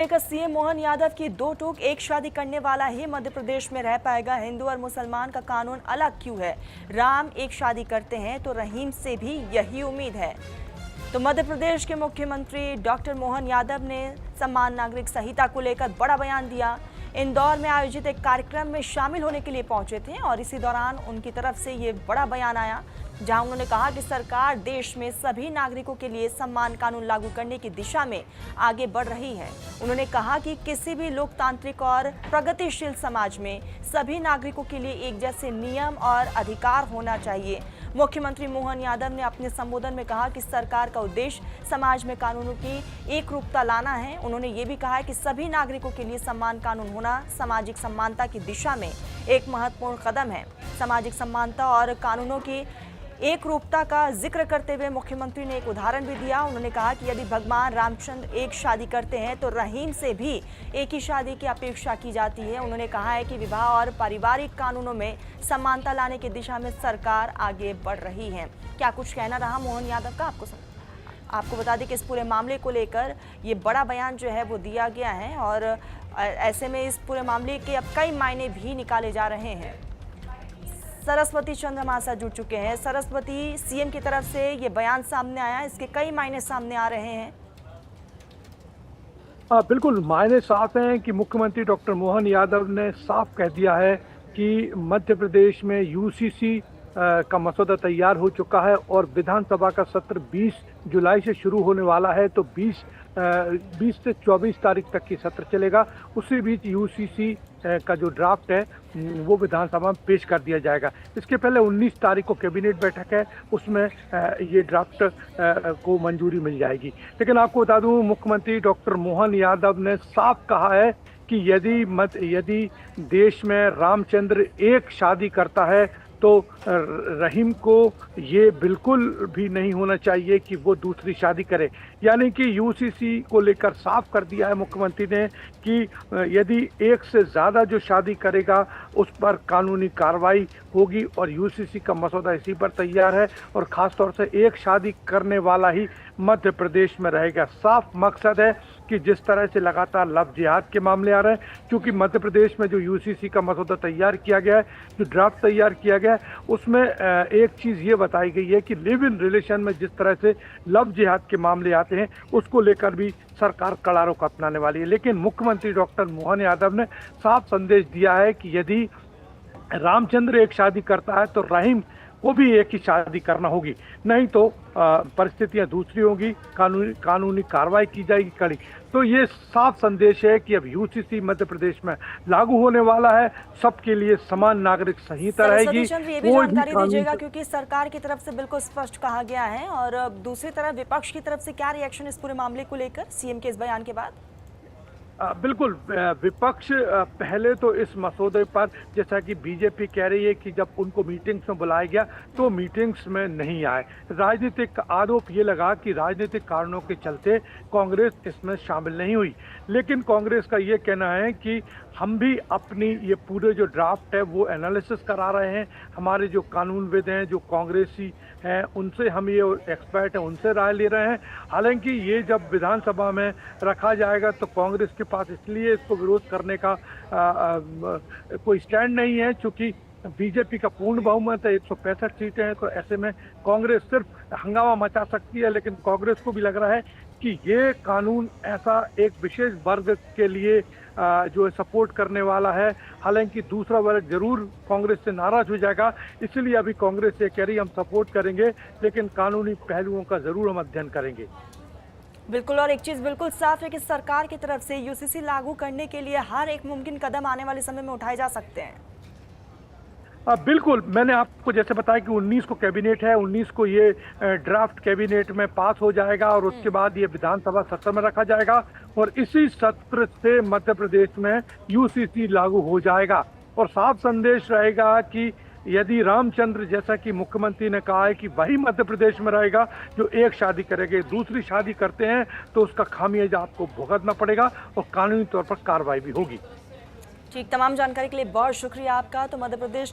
CM Mohan Yadav की दो टूक एक शादी करने वाला ही मध्य प्रदेश में रह पाएगा। हिंदू और मुसलमान का कानून अलग क्यों है? राम एक शादी करते हैं तो रहीम से भी यही उम्मीद है। तो मध्य प्रदेश के मुख्यमंत्री डॉक्टर मोहन यादव ने समान नागरिक संहिता को लेकर बड़ा बयान दिया। इंदौर में आयोजित एक कार्यक्रम में शामिल होने के लिए पहुंचे थे और इसी दौरान उनकी तरफ से ये बड़ा बयान आया, जहां उन्होंने कहा कि सरकार देश में सभी नागरिकों के लिए समान कानून लागू करने की दिशा में आगे बढ़ रही है। उन्होंने कहा कि किसी भी लोकतांत्रिक और प्रगतिशील समाज में सभी नागरिकों के लिए एक जैसे नियम और अधिकार होना चाहिए। मुख्यमंत्री मोहन यादव ने अपने संबोधन में कहा कि सरकार का उद्देश्य समाज में कानूनों की एकरूपता लाना है। उन्होंने ये भी कहा कि सभी नागरिकों के लिए समान कानून होना सामाजिक समानता की दिशा में एक महत्वपूर्ण कदम है। सामाजिक समानता और कानूनों की एक रूपता का जिक्र करते हुए मुख्यमंत्री ने एक उदाहरण भी दिया। उन्होंने कहा कि यदि भगवान रामचंद्र एक शादी करते हैं तो रहीम से भी एक ही शादी की अपेक्षा की जाती है। उन्होंने कहा है कि विवाह और पारिवारिक कानूनों में समानता लाने की दिशा में सरकार आगे बढ़ रही है। क्या कुछ कहना रहा मोहन यादव का, आपको बता दें कि इस पूरे मामले को लेकर ये बड़ा बयान जो है वो दिया गया है और ऐसे में इस पूरे मामले के अब कई मायने भी निकाले जा रहे हैं। सरस्वती चंद्र हमारे साथ जुड़ चुके हैं। सरस्वती, सीएम की तरफ से ये बयान सामने आया, इसके कई मायने सामने आ रहे हैं। बिल्कुल, मायने साफ हैं कि मुख्यमंत्री डॉक्टर मोहन यादव ने साफ कह दिया है कि मध्य प्रदेश में यूसीसी का मसौदा तैयार हो चुका है और विधानसभा का सत्र 20 जुलाई से शुरू होने वाला है। तो 20 से 24 तारीख तक की सत्र चलेगा। उसी बीच यूसीसी का जो ड्राफ्ट है वो विधानसभा में पेश कर दिया जाएगा। इसके पहले 19 तारीख को कैबिनेट बैठक है, उसमें ये ड्राफ्ट को मंजूरी मिल जाएगी। लेकिन आपको बता दूं, मुख्यमंत्री डॉक्टर मोहन यादव ने साफ कहा है कि यदि देश में रामचंद्र एक शादी करता है तो रहीम को ये बिल्कुल भी नहीं होना चाहिए कि वो दूसरी शादी करे। यानी कि यूसीसी को लेकर साफ कर दिया है मुख्यमंत्री ने कि यदि एक से ज़्यादा जो शादी करेगा उस पर कानूनी कार्रवाई होगी और यूसीसी का मसौदा इसी पर तैयार है और ख़ास तौर से एक शादी करने वाला ही मध्य प्रदेश में रहेगा। साफ मकसद है कि जिस तरह से लगातार लव जिहाद के मामले आ रहे हैं, क्योंकि मध्य प्रदेश में जो यूसीसी का मसौदा तैयार किया गया है, जो ड्राफ्ट तैयार किया गया है, उसमें एक चीज़ ये बताई गई है कि लिव इन रिलेशन में जिस तरह से लव जिहाद के मामले आते हैं उसको लेकर भी सरकार कड़ा रुख अपनाने वाली है। लेकिन मुख्यमंत्री डॉक्टर मोहन यादव ने साफ संदेश दिया है कि यदि रामचंद्र एक शादी करता है तो रहीम को भी एक ही शादी करना होगी, नहीं तो परिस्थितियां दूसरी होंगी, कानूनी कार्रवाई की जाएगी कड़ी। तो ये साफ संदेश है कि अब यूसीसी मध्य प्रदेश में लागू होने वाला है, सबके लिए समान नागरिक संहिता रहेगी। ये भी जानकारी दीजिएगा, क्योंकि सरकार की तरफ से बिल्कुल स्पष्ट कहा गया है और दूसरी तरफ विपक्ष की तरफ से क्या रिएक्शन इस पूरे मामले को लेकर सीएम के इस बयान के बाद? बिल्कुल, विपक्ष पहले तो इस मसौदे पर, जैसा कि बीजेपी कह रही है कि जब उनको मीटिंग्स में बुलाया गया तो मीटिंग्स में नहीं आए। राजनीतिक आरोप ये लगा कि राजनीतिक कारणों के चलते कांग्रेस इसमें शामिल नहीं हुई। लेकिन कांग्रेस का ये कहना है कि हम भी अपनी ये पूरे जो ड्राफ्ट है वो एनालिसिस करा रहे हैं। हमारे जो कानूनविद हैं, जो कांग्रेसी हैं, उनसे हम ये एक्सपर्ट हैं, उनसे राय ले रहे हैं। हालांकि ये जब विधानसभा में रखा जाएगा तो कांग्रेस के पास इसलिए इसको विरोध करने का कोई स्टैंड नहीं है, क्योंकि बीजेपी का पूर्ण बहुमत है, 165 सीटें हैं। तो ऐसे में कांग्रेस सिर्फ हंगामा मचा सकती है। लेकिन कांग्रेस को भी लग रहा है कि ये कानून ऐसा एक विशेष वर्ग के लिए जो सपोर्ट करने वाला है। हालांकि दूसरा वर्ग जरूर कांग्रेस से नाराज हो जाएगा, इसलिए अभी कांग्रेस ये कह रही है हम सपोर्ट करेंगे, लेकिन कानूनी पहलुओं का जरूर हम अध्ययन करेंगे। बिल्कुल, और एक चीज़ बिल्कुल साफ है कि सरकार की तरफ से यूसीसी लागू करने के लिए हर एक मुमकिन कदम आने वाले समय में उठाए जा सकते हैं। बिल्कुल, मैंने आपको जैसे बताया कि 19 को कैबिनेट है, 19 को ये ड्राफ्ट कैबिनेट में पास हो जाएगा और उसके बाद ये विधानसभा सत्र में रखा जाएगा और इसी सत्र से मध्य प्रदेश में यूसीसी लागू हो जाएगा। और साफ संदेश रहेगा कि यदि रामचंद्र, जैसा कि मुख्यमंत्री ने कहा है कि वही मध्य प्रदेश में रहेगा जो एक शादी करेंगे, दूसरी शादी करते हैं तो उसका खामियाजा आपको भुगतना पड़ेगा और कानूनी तौर पर कार्रवाई भी होगी। ठीक, तमाम जानकारी के लिए बहुत शुक्रिया आपका। तो मध्य प्रदेश